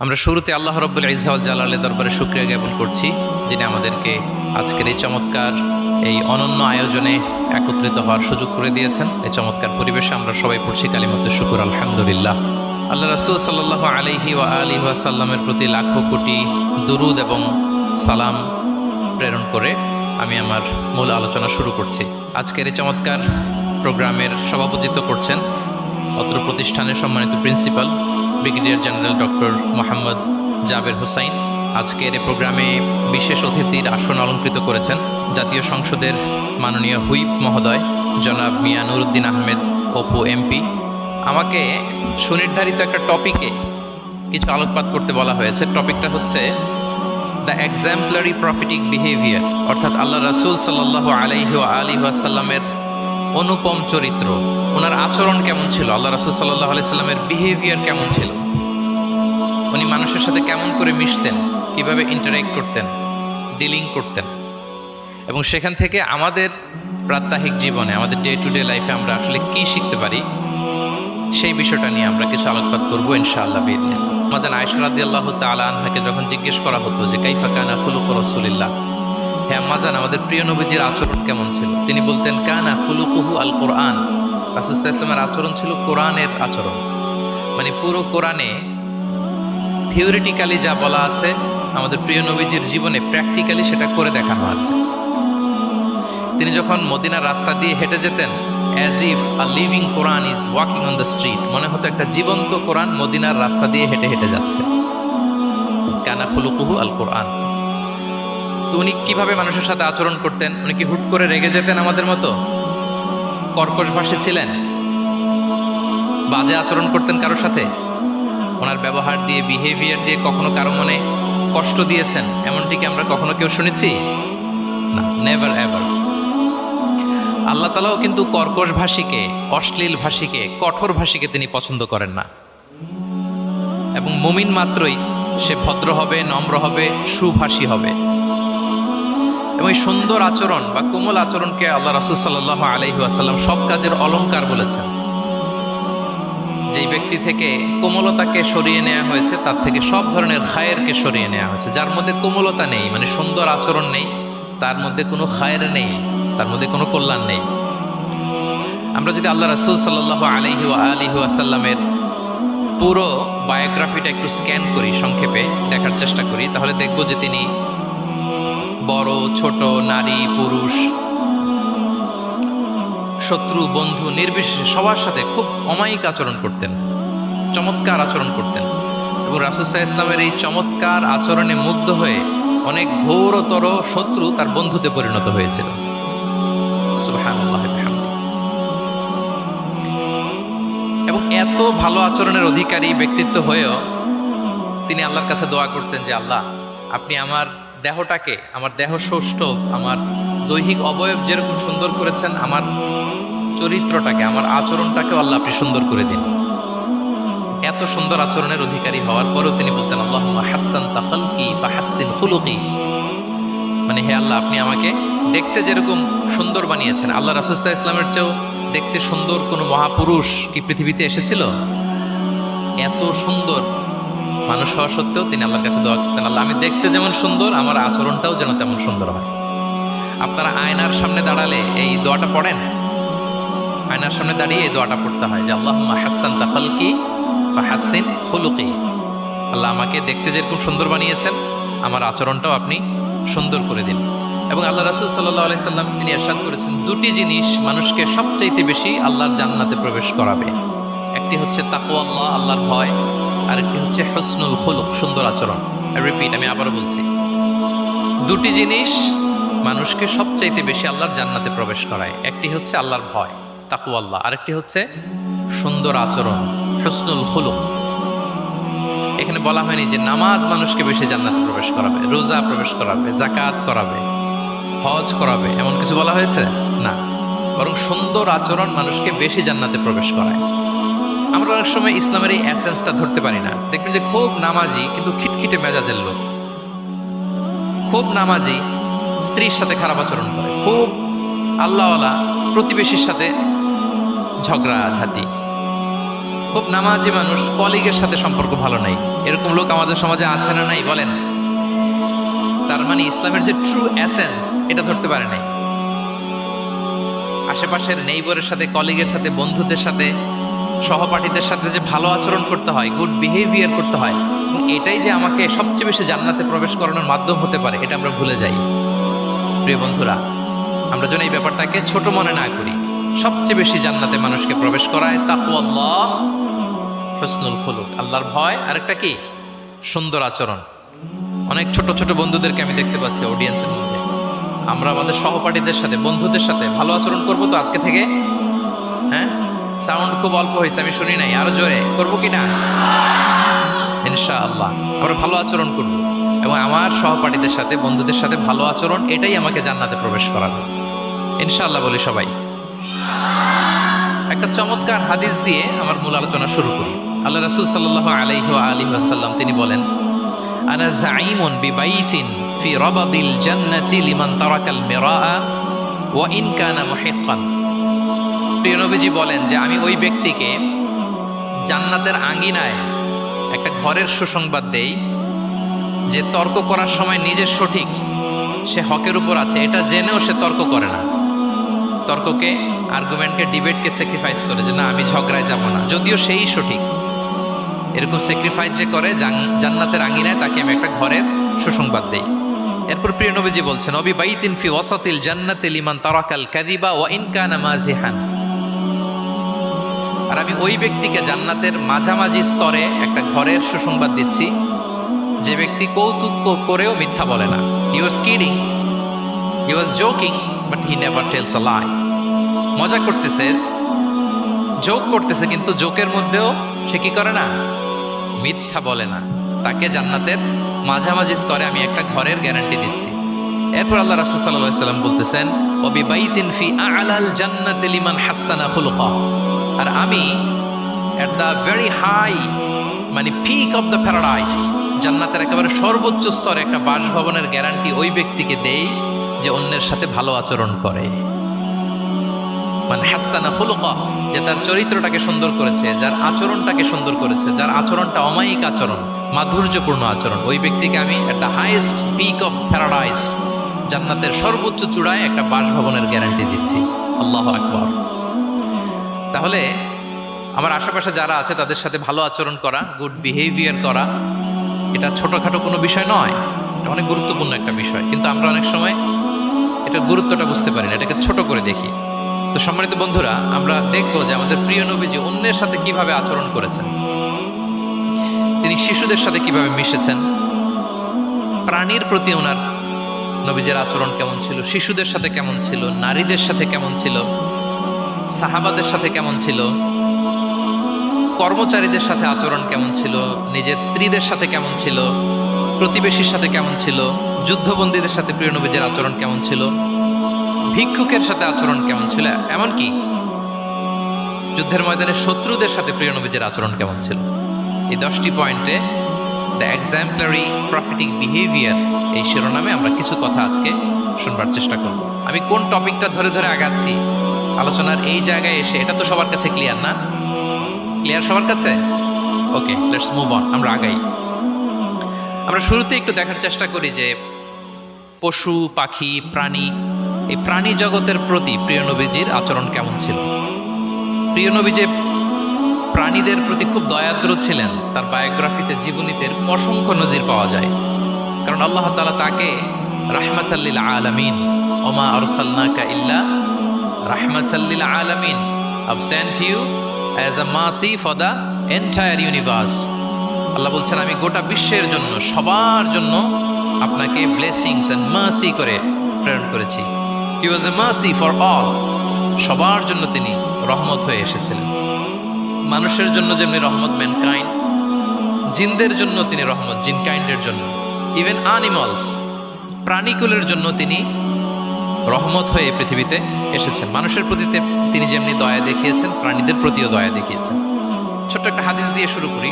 আমরা শুরুতে আল্লাহ রাব্বুল ইজ্জা ওয়াল জালালের দরবারে শুকরিয়া জ্ঞাপন করছি, যিনি আমাদেরকে আজকের এই চমৎকার এই অনন্য আয়োজনে একত্রিত হওয়ার সুযোগ করে দিয়েছেন। এই চমৎকার পরিবেশে আমরা সবাই পড়ছি কালিমাতে শুকর আলহামদুলিল্লাহ। আল্লাহ রাসূল সাল্লাল্লাহু আলাইহি ওয়া আলিহি ওয়াসাল্লামের প্রতি লাখো কোটি দুরুদ এবং সালাম প্রেরণ করে আমি আমার মূল আলোচনা শুরু করছি। আজকের এই চমৎকার প্রোগ্রামের সভাপতিত্ব করছেন অত্র প্রতিষ্ঠানের সম্মানিত principal brigadier general doctor Mohammad Jaber Hossain. আজকের এই প্রোগ্রামে বিশেষ অতিথির আসন অলঙ্কৃত করেছেন জাতীয় সংসদের মাননীয় হুইপ মহোদয় জনাব মিয়া নুরুদ্দিন আহমেদ অপু এমপি। আমাকে সুনির্ধারিত একটা টপিকে কিছু আলোকপাত করতে বলা হয়েছে। টপিকটা হচ্ছে দ্য এক্সাম্পলারি প্রফিটিক বিহেভিয়ার, অর্থাৎ আল্লাহ রাসূল সাল্লাল্লাহু আলাইহি ওয়া আলিহি ওয়াসাল্লামের অনুপম চরিত্র, ওনার আচরণ কেমন ছিল, আল্লাহ রাসূল সাল্লাল্লাহু আলাইহি সাল্লামের বিহেভিয়ার কেমন ছিল, উনি মানুষের সাথে কেমন করে মিশতেন, কিভাবে ইন্টারঅ্যাক্ট করতেন, ডিলিং করতেন, এবং সেখান থেকে আমাদের প্রাত্যহিক জীবনে, আমাদের ডে টু ডে লাইফে আমরা আসলে কি শিখতে পারি, সেই বিষয়টা নিয়ে আমরা কিছু আলোকপাত করবো ইনশাআল্লাহ বিইذنিল্লাহ। আমাদের আয়েশা রাদিয়াল্লাহু তাআলা আনহাকে যখন জিজ্ঞেস করা হতো যে কাইফা কানা খুলুকু রাসূলিল্লাহ, হে আম্মাজান আমাদের প্রিয় নবীজির আচরণ কেমন ছিল, তিনি বলতেন কানা খুলুকুহু আল কোরআন। রাসূল সাল্লাল্লাহু আলাইহি ওয়াসাল্লামের আচরণ ছিল কোরআনের আচরণ, মানে পুরো কোরআনে থিওরিটিক্যালি যা বলা আছে আমাদের প্রিয় নবীজির জীবনে প্র্যাকটিক্যালি সেটা করে দেখানো আছে। তিনি যখন মদিনার রাস্তা দিয়ে হেঁটে যেতেন, as if a living Quran is walking on the street, মনে হতো একটা জীবন্ত কোরআন মদিনার রাস্তা দিয়ে হেঁটে হেঁটে যাচ্ছে। কানা খুলুকুহু আল কোরআন। তো উনি কীভাবে মানুষের সাথে আচরণ করতেন? উনি কি হুট করে রেগে যেতেন আমাদের মতো? কর্কশভাষী ছিলেন? বাজে আচরণ করতেন কারোর সাথে? ওনার ব্যবহার দিয়ে, বিহেভিয়ার দিয়ে কখনো কারো মনে কষ্ট দিয়েছেন এমনটি কি আমরা কখনো কেউ শুনেছি? না, নেভার এভার। আল্লাহ তাআলাও কিন্তু কর্কশ ভাষীকে, অশ্লীল ভাষীকে, কঠোর ভাষীকে তিনি পছন্দ করেন না। এবং মুমিন মাত্রই সে ভদ্র হবে, নম্র হবে, সুভাষী হবে। এবং এই সুন্দর আচরণ বা কোমল আচরণকে আল্লাহ রাসূল সাল্লাল্লাহু আলাইহি ওয়াসাল্লাম সব কাজের অলংকার বলেছেন। যেই ব্যক্তি থেকে কোমলতাকে সরিয়ে নেওয়া হয়েছে তার থেকে সব ধরনের খায়েরকে সরিয়ে নেওয়া হয়েছে। যার মধ্যে কোমলতা নেই, মানে সুন্দর আচরণ নেই, তার মধ্যে কোনো খায়ের নেই, তার মধ্যে কোনো কল্যাণ নেই। আমরা যদি আল্লাহ রাসূল সাল্লাল্লাহু আলাইহি ওয়া আলিহি ওয়াসাল্লামের পুরো বায়োগ্রাফিটা একটু স্ক্যান করি, সংক্ষেপে দেখার চেষ্টা করি, তাহলে দেখব যে তিনি বড় ছোট, নারী পুরুষ, শত্রু বন্ধু নির্বিশেষে সবার সাথে খুব অমায়িক আচরণ করতেন, চমৎকার আচরণ করতেন। এবং রাসূল সাল্লাল্লাহু আলাইহি ওয়াসাল্লামের এই চমৎকার আচরণে মুগ্ধ হয়ে অনেক ঘোরতর শত্রু তার বন্ধুতে পরিণত হয়েছিল। সুবহানাল্লাহ বিহামদিহি। এবং এত ভালো আচরণের অধিকারী ব্যক্তিত্ব হয়েও তিনি আল্লাহর কাছে দোয়া করতেন যে আল্লাহ, আপনি আমার দেহটাকে, আমার দেহ সৌষ্ঠব, আমার দৈহিক অবয়ব যেরকম সুন্দর করেছেন, আমার চরিত্রটাকে, আমার আচরণটাকেও আল্লাহ আপনি সুন্দর করে দিন। এত সুন্দর আচরণের অধিকারী হওয়ার পরেও তিনি বলতেন আল্লাহুম্মা হাসসানতা খালকি ফাহাসসিন খুলুকি, মানে হে আল্লাহ, আপনি আমাকে দেখতে যেরকম সুন্দর বানিয়েছেন, আল্লাহ রাসূল সাল্লাল্লাহু আলাইহি ওয়াসাল্লামের চেয়েও দেখতে সুন্দর কোনো মহাপুরুষ কি পৃথিবীতে এসেছিল? এত সুন্দর মানুষ হওয়া সত্ত্বেও তিনি আল্লাহর কাছে দোয়া করতেন, আল্লাহ আমি দেখতে যেমন সুন্দর, আমার আচরণটাও যেন তেমন সুন্দর হয়। আপনারা আয়নার সামনে দাঁড়ালে এই দোয়াটা পড়েন? আয়নার সামনে দাঁড়িয়ে এই দোয়াটা পড়তে হয় যে আল্লাহুম্মা হাসসানতা খালকি ফাহাসসিন খুলুকি, আল্লাহ আমাকে দেখতে যেরকম সুন্দর বানিয়েছেন, আমার আচরণটাও আপনি সুন্দর করে দিন। এবং আল্লাহ রাসূল সাল্লাল্লাহু আলাইহি সাল্লাম তিনি ইরশাদ করেছেন, দুটি জিনিস মানুষকে সবচাইতে বেশি আল্লাহর জান্নাতে প্রবেশ করাবে। একটি হচ্ছে তাকওয়াল্লাহ, আল্লাহর ভয়, আরেকটি হচ্ছে হুসনুল খুলুক, সুন্দর আচরণ। রিপিট, আমি আবারও বলছি, দুটি জিনিস মানুষকে সবচাইতে বেশি আল্লাহর জান্নাতে প্রবেশ করায়। একটি হচ্ছে আল্লাহর ভয়, তাকওয়াল্লাহ, আরেকটি হচ্ছে সুন্দর আচরণ, হুসনুল খুলুক। এখানে বলা হয়নি যে নামাজ মানুষকে বেশি জান্নাতে প্রবেশ করাবে, রোজা প্রবেশ করাবে, যাকাত করাবে, হজ করাবে, এমন কিছু বলা হয়েছে না, বরং সুন্দর আচরণ মানুষকে বেশি জান্নাতে প্রবেশ করায়। আমরা অনেক সময় ইসলামের এই এসেন্সটা ধরতে পারি না। দেখবেন যে খুব নামাজি কিন্তু খিটখিটে মেজাজের লোক, খুব নামাজি স্ত্রীর সাথে খারাপ আচরণ করে, খুব আল্লাহওয়ালা প্রতিবেশীর সাথে ঝগড়াঝাটি, খুব নামাজি মানুষ, কলিগের সাথে সম্পর্ক ভালো নাই, এরকম লোক আমাদের সমাজে আছে না নাই বলেন? তার মানে ইসলামের যে ট্রু এসেন্স এটা ধরতে পারে নাই। আশেপাশের নেইবরের সাথে, কলিগের সাথে, বন্ধুদের সাথে, সহপাঠীদের সাথে যে ভালো আচরণ করতে হয়, গুড বিহেভিয়ার করতে হয়, এটাই যে আমাকে সবচেয়ে বেশি জান্নাতে প্রবেশ করানোর মাধ্যম হতে পারে, এটা আমরা ভুলে যাই। প্রিয় বন্ধুরা, আমরা যেন এই ব্যাপারটাকে ছোট মনে না করি। সবচেয়ে বেশি জান্নাতে মানুষকে প্রবেশ করায় তাকওয়াল্লাহ, হুসনুল খুলুক, আল্লাহর ভয়, আরেকটা কি? সুন্দর আচরণ। অনেক ছোট ছোট বন্ধুদেরকে আমি দেখতে পাচ্ছি অডিয়েন্সের মধ্যে, আমরা আমাদের সহপাঠীদের সাথে, বন্ধুদের সাথে ভালো আচরণ করবো তো আজকে থেকে? হ্যাঁ, সাউন্ড খুব অল্প হয়েছে, আমি শুনি নাই, আরো জোরে করবো কিনা? ইনশাআল্লাহ আমরা ভালো আচরণ করব, এবং আমার সহপাঠীদের সাথে, বন্ধুদের সাথে ভালো আচরণ, এটাই আমাকে জান্নাতে প্রবেশ করাবে ইনশাআল্লাহ। বলি সবাই। একটা চমৎকার হাদিস দিয়ে আমার মূল আলোচনা শুরু করি। আল্লাহ রাসূল সাল্লাল্লাহু আলাইহি ওয়া আলিহি ওয়াসাল্লাম তিনি বলেন, আনা যাঈমুন বিবাইতিন ফি রাবাদিল জান্নাতি লিমান তারাকাল মিরাআ ওয়া ইন কানা মুহিক্কান। প্রিয় নবীজি বলেন যে আমি ওই ব্যক্তিকে জান্নাতের আঙ্গিনায় একটা ঘরের সুসংবাদ দেই যে তর্ক করার সময় নিজের সঠিক, সে হকের উপর আছে, এটা জেনেও সে তর্ক করে না। তর্ককে, আর্গুমেন্টকে, ডিবেটকে স্যাক্রিফাইস করে, যে না আমি ঝগড়ায় যাব না, যদিও সেই সঠিক। এরকম স্যাক্রিফাইস যে করে জান্নাতের আঙ্গিনায়, তাকে আমি একটা ঘরের সুসংবাদ দেই। এরপর প্রিয় নবীজি বলছেন, অবি বাইতিন ফি ওয়াসাতিল জান্নাতি লিমান তারাকাল কাযিবা ওয়া ইন কানা মাজিহান। আর আমি ওই ব্যক্তিকে জান্নাতের মাঝামাঝি স্তরে একটা ঘরের সুসংবাদ দিচ্ছি, যে ব্যক্তি কৌতুক করেও মিথ্যা বলে না। He was kidding, he was joking, but he never tells a lie. মজা করতেছে, জোক করতেছে, কিন্তু জোকের মধ্যেও সে কি করে না? মিথ্যা বলে না। তাকে জান্নাতের মাঝামাঝি স্তরে আমি একটা ঘরের গ্যারান্টি দিচ্ছি। এরপর আল্লাহ রাসূল সাল্লাল্লাহু আলাইহি ওয়াসাল্লাম বলতেছেন, ওবি বাইতিন ফি আ'লাল জান্নাতি লিমান হাসানা খুলুকা। আর আমি এট দ্য ভেরি হাই, মানে পিক অফ দ্য প্যারাডাইস, জান্নাতের একেবারে সর্বোচ্চ স্তরে একটা বাসভবনের গ্যারান্টি ওই ব্যক্তিকে দেই যে অন্যের সাথে ভালো আচরণ করে। মানে হাসানা খুলুকা, যে তার চরিত্রটাকে সুন্দর করেছে, যার আচরণটাকে সুন্দর করেছে, যার আচরণটা অমায়িক আচরণ, মাধুর্যপূর্ণ আচরণ, ওই ব্যক্তিকে আমি at the highest peak of paradise, জান্নাতের সর্বোচ্চ চূড়ায় একটা বাসভবনের গ্যারান্টি দিচ্ছি। আল্লাহু আকবার। তাহলে আমার আশেপাশে যারা আছে তাদের সাথে ভালো আচরণ করা, গুড বিহেভিয়ার করা, এটা ছোটখাটো কোনো বিষয় নয়, এটা অনেক গুরুত্বপূর্ণ একটা বিষয়। কিন্তু আমরা অনেক সময় এটার গুরুত্বটা বুঝতে পারি না, এটাকে ছোট করে দেখি। তো সম্মানিত বন্ধুরা, আমরা দেখবো যে আমাদের প্রিয় নবীজি অন্যের সাথে কিভাবে আচরণ করেছেন। তিনি শিশুদের সাথে কিভাবে মিশেছেন, প্রাণীর প্রতি ওনার নবীজের আচরণ কেমন ছিল, শিশুদের সাথে কেমন ছিল, নারীদের সাথে কেমন ছিল, সাহাবাদের সাথে কেমন ছিল, কর্মচারীদের সাথে আচরণ কেমন ছিল, নিজের স্ত্রীদের সাথে কেমন ছিল, প্রতিবেশীর সাথে কেমন ছিল, যুদ্ধবন্দীদের সাথে প্রিয় নবীজের আচরণ কেমন ছিল, ভিক্ষুকের সাথে আচরণ কেমন ছিল, এমনকি যুদ্ধের ময়দানে শত্রুদের সাথে প্রিয় নবীজের আচরণ কেমন ছিল। এই 10টি পয়েন্টে দ্য এক্সাম্পলারি প্রফিটিক বিহেভিয়ার এই শিরোনামে আমরা কিছু কথা আজকে শুনবার চেষ্টা করব। আমি কোন টপিকটা ধরে ধরে আগাচ্ছি আলোচনার এই জায়গায় এসে, এটা তো সবার কাছে ক্লিয়ার না? ক্লিয়ার সবার কাছে? ওকে, লেটস মুভ অন, আমরা আগাই। আমরা শুরুতে একটু দেখার চেষ্টা করি যে পশু, পাখি, প্রাণী, এই প্রাণী জগতের প্রতি প্রিয় নবীজির আচরণ কেমন ছিল। প্রিয় নবী যে প্রাণীদের প্রতি খুব দয়াদ্র ছিলেন, তার বায়োগ্রাফিতে, জীবনীতে অসংখ্য নজির পাওয়া যায়। কারণ আল্লাহ তাআলা তাকে রাহমাতাল লিল আলামিন, ওমা আরসালনাকা ইল্লা রাহমাতাল লিল আলামিন, I've sent you as a mercy for the entire universe। আল্লাহ বলছেন, আমি গোটা বিশ্বের জন্য, সবার জন্য আপনাকে ব্লেসিংস এন্ড মার্সি করে প্রেরণ করেছি। He was a mercy for all, সবার জন্য তিনি রহমত হয়ে এসেছিলেন। মানুষের জন্য যেমনি রহমত, ম্যানকাইন্ড, জিনদের জন্য তিনি রহমত, জিনকাইন্ডের জন্য, ইভেন অ্যানিমালস, প্রাণীকুলের জন্য তিনি রহমত হয়ে পৃথিবীতে এসেছেন। মানুষের প্রতি তিনি যেমনি দয়া দেখিয়েছেন, প্রাণীদের প্রতিও দয়া দেখিয়েছেন। ছোট্ট একটা হাদিস দিয়ে শুরু করি।